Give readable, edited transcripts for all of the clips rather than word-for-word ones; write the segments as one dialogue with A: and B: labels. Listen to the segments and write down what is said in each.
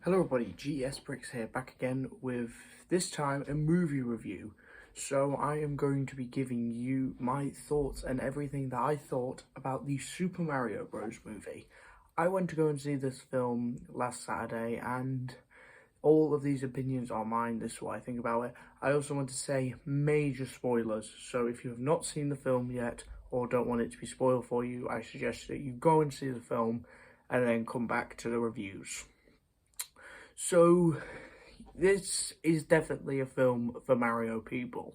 A: Hello everybody, GS Bricks here, back again with, this time, a movie review. So I am going to be giving you my thoughts and everything that I thought about the Super Mario Bros. Movie. I went to go and see this film last Saturday, and all of these opinions are mine. This is what I think about it. I also want to say major spoilers, so if you have not seen the film yet, or don't want it to be spoiled for you, I suggest that you go and see the film, and then come back to the reviews. So, this is definitely a film for Mario people,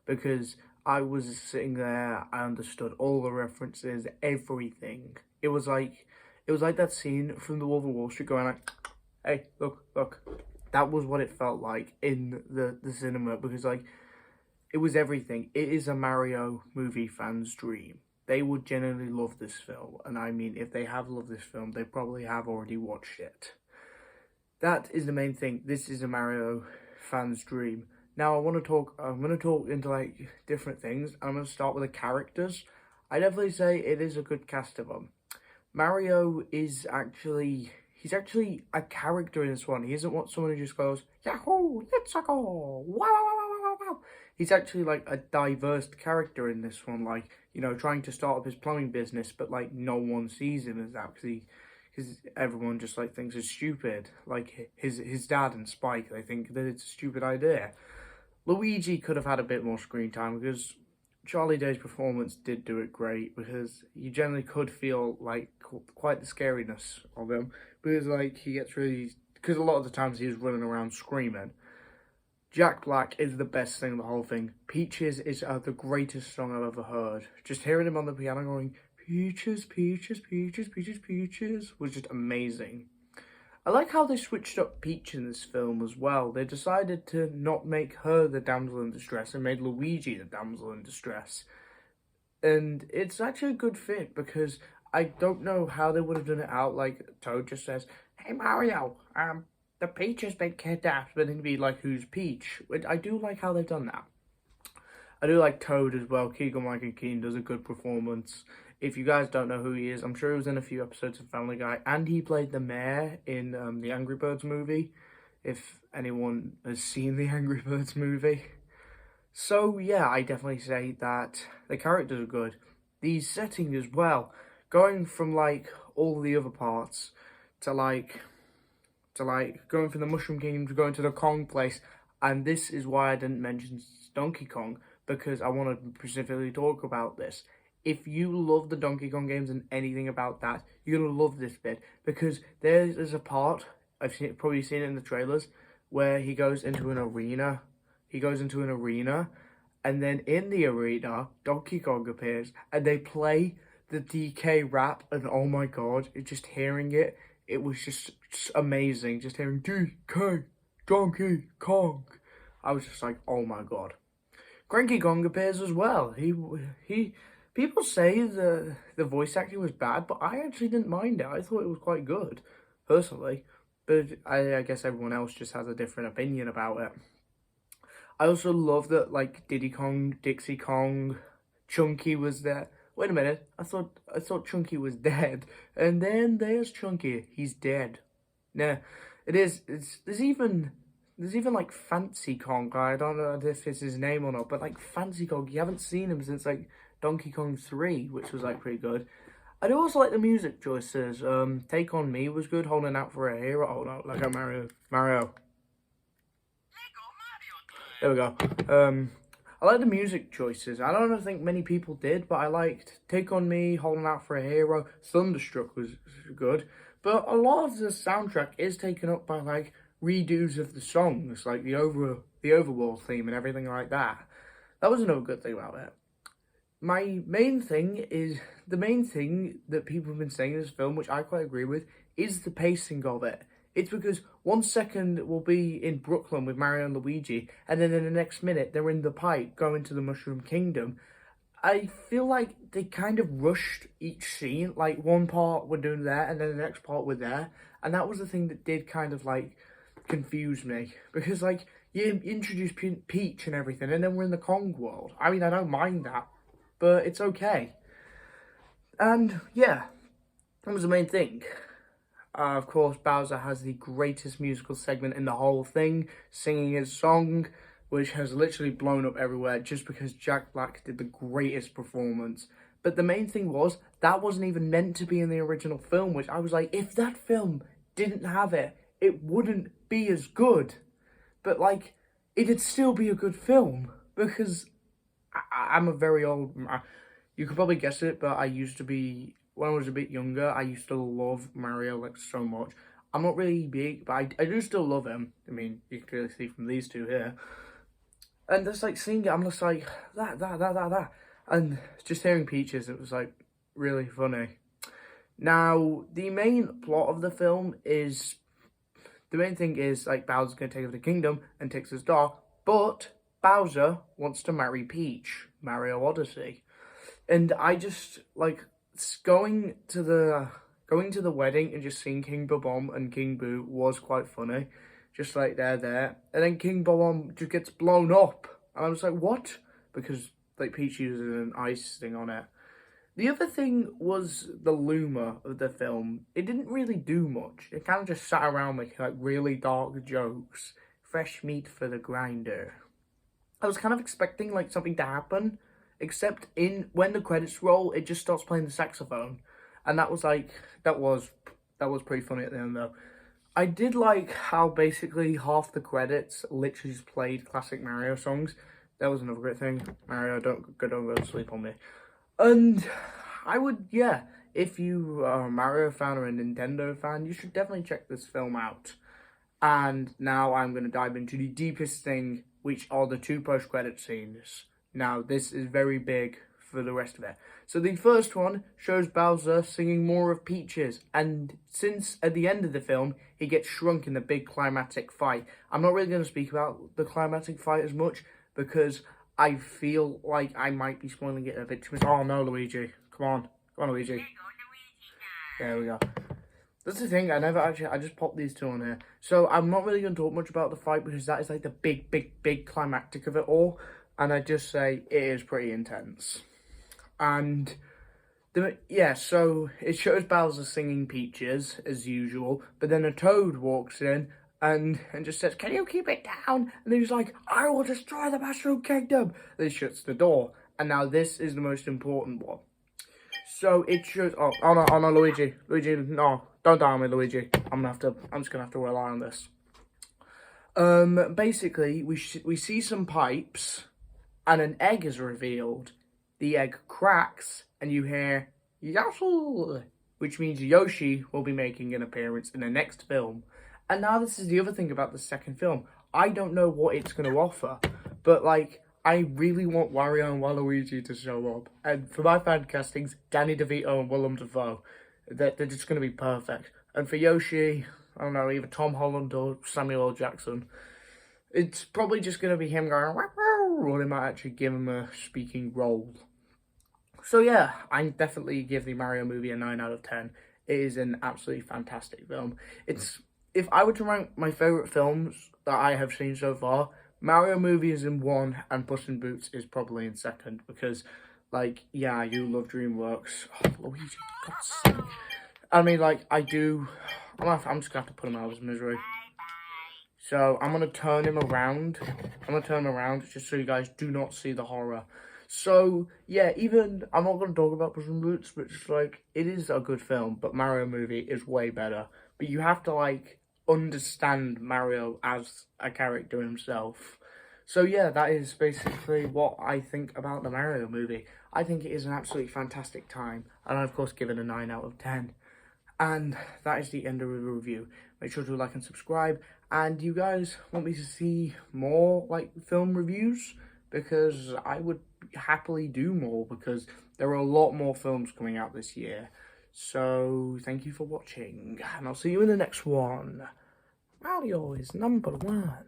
A: because I was sitting there, I understood all the references, everything. It was like that scene from The Wolf of Wall Street going like, hey, look. That was what it felt like in the cinema, because like, it was everything. It is a Mario movie fan's dream. They would genuinely love this film, and I mean, if they have loved this film, they probably have already watched it. That is the main thing. This is a Mario fan's dream. Now I'm going to talk into like different things. I'm going to start with the characters. I definitely say it is a good cast of them. Mario is he's actually a character in this one. He isn't what someone who just goes, Yahoo, let's go, wow, wow, wow, wow, wow. He's actually like a diverse character in this one, like, you know, trying to start up his plumbing business, but like no one sees him as that, because everyone just like thinks it's stupid. Like his dad and Spike, they think that it's a stupid idea. Luigi could have had a bit more screen time, because Charlie Day's performance did do it great, because you generally could feel like quite the scariness of him, because like he gets really, because a lot of the times he's running around screaming. Jack Black is the best thing in the whole thing. Peaches is the greatest song I've ever heard. Just hearing him on the piano going, Peaches, peaches, peaches, peaches, peaches, was just amazing. I like how they switched up Peach in this film as well. They decided to not make her the damsel in distress and made Luigi the damsel in distress. And it's actually a good fit, because I don't know how they would have done it out. Like, Toad just says, hey Mario, the Peach has been kidnapped, but then be like, who's Peach? I do like how they've done that. I do like Toad as well. Keegan-Michael Key does a good performance. If you guys don't know who he is, I'm sure he was in a few episodes of Family Guy, and he played the mayor in the Angry Birds movie, if anyone has seen the Angry Birds movie. So yeah, I definitely say that the characters are good. The setting as well, going from like all the other parts to like going from the Mushroom Kingdom to going to the Kong place, and this is why I didn't mention Donkey Kong, because I want to specifically talk about this. If you love the Donkey Kong games and anything about that, you're going to love this bit, because there's a part, probably seen it in the trailers, where he goes into an arena. And then in the arena, Donkey Kong appears, and they play the DK rap, and oh my god, just hearing it, it was just amazing, just hearing DK, Donkey Kong. I was just like, oh my god. Cranky Kong appears as well. People say the voice acting was bad, but I actually didn't mind it. I thought it was quite good, personally. But I guess everyone else just has a different opinion about it. I also love that, like, Diddy Kong, Dixie Kong, Chunky was there. Wait a minute, I thought Chunky was dead. And then there's Chunky, he's dead. Nah, there's even like Fancy Kong. I don't know if it's his name or not, but like Fancy Kong, you haven't seen him since like Donkey Kong 3, which was like pretty good. I do also like the music choices. Take On Me was good, Holding Out for a Hero. Oh no, like a Mario. There we go. I like the music choices. I don't think many people did, but I liked Take On Me, Holding Out for a Hero. Thunderstruck was good. But a lot of the soundtrack is taken up by like redos of the songs, like the overworld theme and everything like that. That was another good thing about it. The main thing that people have been saying in this film, which I quite agree with, is the pacing of it. It's because 1 second we'll be in Brooklyn with Mario and Luigi, and then in the next minute they're in the pipe going to the Mushroom Kingdom. I feel like they kind of rushed each scene. Like, one part we're doing there, and then the next part we're there. And that was the thing that did kind of like confuse me, because like, you introduce Peach and everything, and then we're in the Kong world. I mean, I don't mind that, but it's okay. And yeah, that was the main thing. Of course, Bowser has the greatest musical segment in the whole thing, singing his song, which has literally blown up everywhere just because Jack Black did the greatest performance. But the main thing was, that wasn't even meant to be in the original film, which I was like, if that film didn't have it, it wouldn't be as good. But, like, it'd still be a good film, because I'm a very old... You could probably guess it, but I used to be... When I was a bit younger, I used to love Mario, like, so much. I'm not really big, but I do still love him. I mean, you can clearly see from these two here. And just, like, seeing it, I'm just like, that. And just hearing Peaches, it was, like, really funny. Now, the main plot of the film is... The main thing is, like, Bowser's going to take over the kingdom and takes his doll, but Bowser wants to marry Peach, Mario Odyssey. And I just, like, going to the wedding and just seeing King Bob-omb and King Boo was quite funny. Just, like, they're there. And then King Bob-omb just gets blown up. And I was like, what? Because, like, Peach uses an ice thing on it. The other thing was the Luma of the film. It didn't really do much. It kind of just sat around making, like, really dark jokes. Fresh meat for the grinder. I was kind of expecting, like, something to happen. Except when the credits roll, it just starts playing the saxophone. And that was, like, that was pretty funny at the end, though. I did like how basically half the credits literally just played classic Mario songs. That was another great thing. Mario, don't go to sleep on me. And I would, yeah, if you are a Mario fan or a Nintendo fan, you should definitely check this film out. And now I'm going to dive into the deepest thing, which are the two post-credit scenes. Now, this is very big for the rest of it. So the first one shows Bowser singing more of Peaches, and since at the end of the film, he gets shrunk in the big climatic fight. I'm not really going to speak about the climatic fight as much, because I feel like I might be spoiling it a bit too much. Oh no, Luigi. Come on, Luigi. There we go. That's the thing, I just popped these two on here. So I'm not really going to talk much about the fight, because that is like the big climactic of it all. And I just say it is pretty intense. And so it shows Bowser singing Peaches as usual, but then a Toad walks in and just says, "Can you keep it down?" And he's like, "I will destroy the Mushroom Kingdom." Then he shuts the door. And now this is the most important one. So it shows. Oh no, Luigi, no, don't die on me, Luigi. I'm just gonna have to rely on this. Basically, we see some pipes, and an egg is revealed. The egg cracks, and you hear "Yoshi," which means Yoshi will be making an appearance in the next film. And now this is the other thing about the second film. I don't know what it's going to offer, but, like, I really want Wario and Waluigi to show up. And for my fan castings, Danny DeVito and Willem Dafoe, they're just going to be perfect. And for Yoshi, I don't know, either Tom Holland or Samuel L. Jackson, it's probably just going to be him going, or they might actually give him a speaking role. So yeah, I definitely give the Mario movie a 9 out of 10. It is an absolutely fantastic film. If I were to rank my favourite films that I have seen so far, Mario movie is in 1 and Puss in Boots is probably in 2nd, because, like, yeah, I do love DreamWorks. Oh, Luigi, God's sake. I mean, like, I do. I'm just gonna have to put him out of his misery. So I'm gonna turn him around. Just so you guys do not see the horror. So yeah, I'm not gonna talk about Puss in Boots, but just, like, it is a good film, but Mario movie is way better. But you have to, like, understand Mario as a character himself. So yeah, that is basically what I think about the Mario movie. I think it is an absolutely fantastic time, and I of course give it a 9 out of 10. And that is the end of the review. Make sure to like and subscribe. And you guys want me to see more, like, film reviews? Because I would happily do more, because there are a lot more films coming out this year. So thank you for watching, and I'll see you in the next one. Mario is #1.